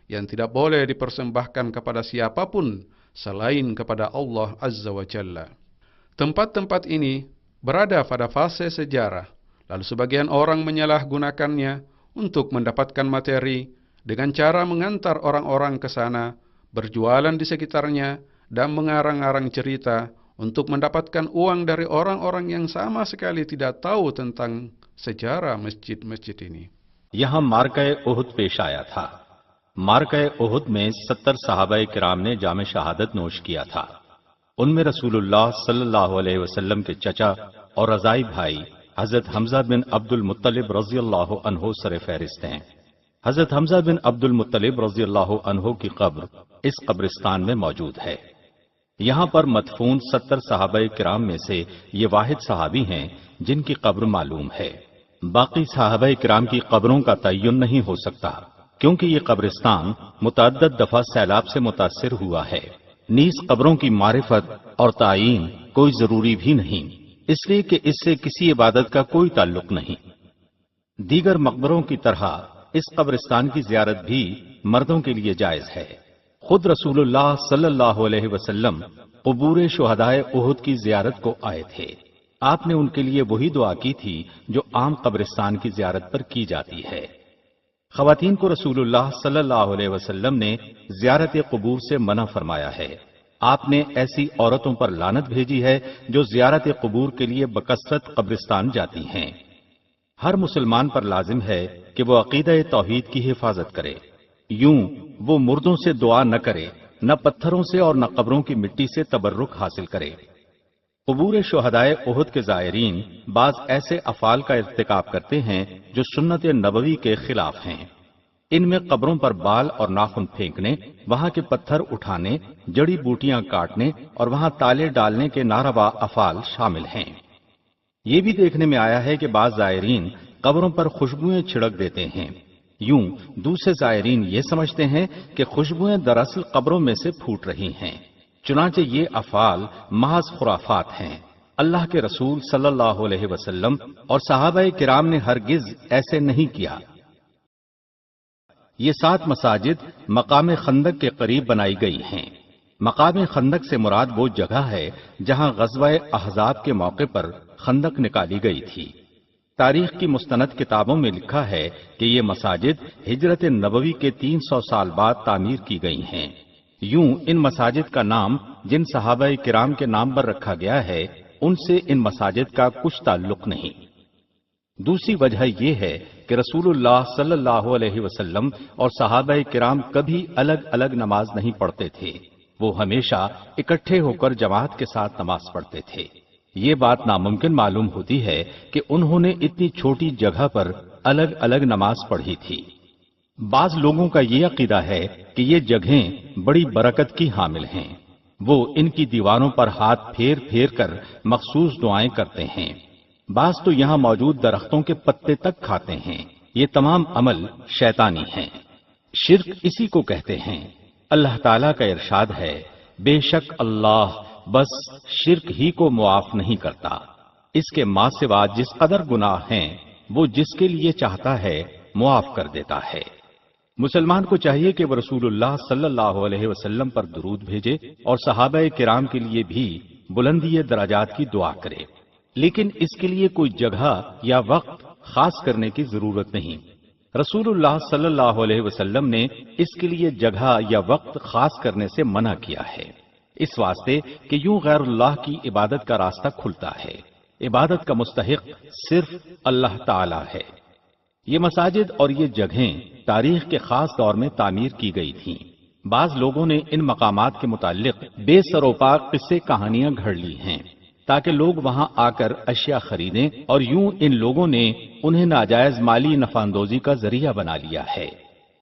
yang tidak boleh dipersembahkan kepada siapapun selain kepada Allah Azza wa Jalla. Tempat-tempat ini berada pada fase sejarah, lalu sebagian orang menyalahgunakannya untuk mendapatkan materi dengan cara mengantar orang-orang ke sana, berjualan di sekitarnya, dan mengarang-arang cerita untuk mendapatkan uang dari orang-orang yang sama sekali tidak tahu tentang sejarah masjid-masjid ini. यहाँ मार्का उहुद पेश आया था। मार्का उहुद में 70 सहाबाए किराम ने जाम शहादत नोश किया था। उनमें रसूलुल्लाह सल्लल्लाहु अलैहि वसल्लम के चचा और रज़ाई भाई हजरत हमजा बिन अब्दुल मुत्तलिब रज़ियल्लाहु अन्हु सर फहरिस्त हैं। हजरत हमजा बिन अब्दुल मुत्तलिब रज़ियल्लाहु अन्हु की कब्र इस कब्रिस्तान में मौजूद है। यहाँ पर मदफून 70 सहाबाए किराम में से ये वाहिद सहाबी हैं जिनकी कब्र मालूम है। बाकी सहाबाए किराम की कब्रों का तय्युन नहीं हो सकता, क्योंकि ये कब्रिस्तान मुतअद्दिद दफा सैलाब से मुतासिर हुआ है। नीज कब्रों की मारिफत और तायीन कोई जरूरी भी नहीं, इसलिए कि इससे किसी इबादत का कोई ताल्लुक नहीं। दीगर मकबरों की तरह इस कब्रिस्तान की जियारत भी मर्दों के लिए जायज है। खुद रसूलुल्लाह सल्लल्लाहु अलैहि वसल्लम क़ुबूर शुहदाए उहुद की जियारत को आए थे। आपने उनके लिए वही दुआ की थी जो आम कब्रिस्तान की जियारत पर की जाती है। ख़वातीन को रसूलुल्लाह सल्लल्लाहु अलैहि वसल्लम ने जियारत क़ुबूर से मना फरमाया है। आपने ऐसी औरतों पर लानत भेजी है जो जियारत क़ुबूर के लिए बकसरत कब्रिस्तान जाती हैं। हर मुसलमान पर लाजिम है कि वो अकीदा तौहीद की हिफाजत करे। यूं वो मुर्दों से दुआ न करे, न पत्थरों से और न कब्रों की मिट्टी से तबर्रुक हासिल करे। क़ुबूर शुहदाए उहुद के ज़ायरीन बाज ऐसे अफ़ाल का इर्तिकाब करते हैं जो सुन्नत नबवी के खिलाफ हैं। इनमें कब्रों पर बाल और नाखून फेंकने, वहां के पत्थर उठाने, जड़ी बूटियां काटने और वहां ताले डालने के नारवा अफ़ाल शामिल हैं। ये भी देखने में आया है कि बाज ज़ायरीन कब्रों पर खुशबुएं छिड़क देते हैं। यूं दूसरे ज़ायरीन ये समझते हैं कि खुशबुएं दरअसल कब्रों में से फूट रही हैं। चुनांचे ये अफ़ाल महज खुराफात हैं। अल्लाह के रसूल सल्लल्लाहु अलैहि वसल्लम और सहाबाए किराम ने हरगिज ऐसे नहीं किया। ये 7 मसाजिद मकाम खंदक के करीब बनाई गई हैं। मकाम खंदक से मुराद वो जगह है जहां ग़ज़वा अहज़ाब के मौके पर खंदक निकाली गई थी। तारीख की मुस्तनद किताबों में लिखा है कि ये मसाजिद हिजरत नबवी के 300 साल बाद तामीर की गई हैं। यूं इन मसाजिद का नाम जिन सहाबाए किराम के नाम पर रखा गया है उनसे इन मसाजिद का कुछ ताल्लुक नहीं। दूसरी वजह यह है कि रसूलुल्लाह सल्लल्लाहु अलैहि वसल्लम और सहाबाए किराम कभी अलग अलग नमाज नहीं पढ़ते थे। वो हमेशा इकट्ठे होकर जमात के साथ नमाज पढ़ते थे। ये बात नामुमकिन मालूम होती है कि उन्होंने इतनी छोटी जगह पर अलग अलग नमाज पढ़ी थी। बाज लोगों का ये अकीदा है कि ये जगहें बड़ी बरकत की हामिल हैं। वो इनकी दीवारों पर हाथ फेर फेर कर मखसूस दुआएं करते हैं। बाज तो यहाँ मौजूद दरख्तों के पत्ते तक खाते हैं। ये तमाम अमल शैतानी हैं। शिर्क इसी को कहते हैं। अल्लाह ताला का इरशाद है, बेशक अल्लाह बस शिर्क ही को मुआफ नहीं करता, इसके माँ सिवा जिस कदर गुनाह हैं वो जिसके लिए चाहता है मुआफ कर देता है। मुसलमान को चाहिए कि वह रसूलुल्लाह सल्लल्लाहु अलैहि वसल्लम पर दुरूद भेजे और सहाबाए किराम के लिए भी बुलंदी दराजात की दुआ करे, लेकिन इसके लिए कोई जगह या वक्त खास करने की जरूरत नहीं। रसूलुल्लाह सल्लल्लाहु अलैहि वसल्लम ने इसके लिए जगह या वक्त खास करने से मना किया है, इस वास्ते कि यूं गैरुल्लाह की इबादत का रास्ता खुलता है। इबादत का मुस्तहिक सिर्फ अल्लाह ताला है। ये मसाजिद और ये जगहें तारीख के खास दौर में तामीर की गई थीं। बाज लोगों ने इन मकामात के मुताल्लिक बेसरोपा किस्से कहानियां घड़ ली हैं ताकि लोग वहां आकर अशिया खरीदें, और यूं इन लोगों ने उन्हें नाजायज माली नफांदोजी का जरिया बना लिया है।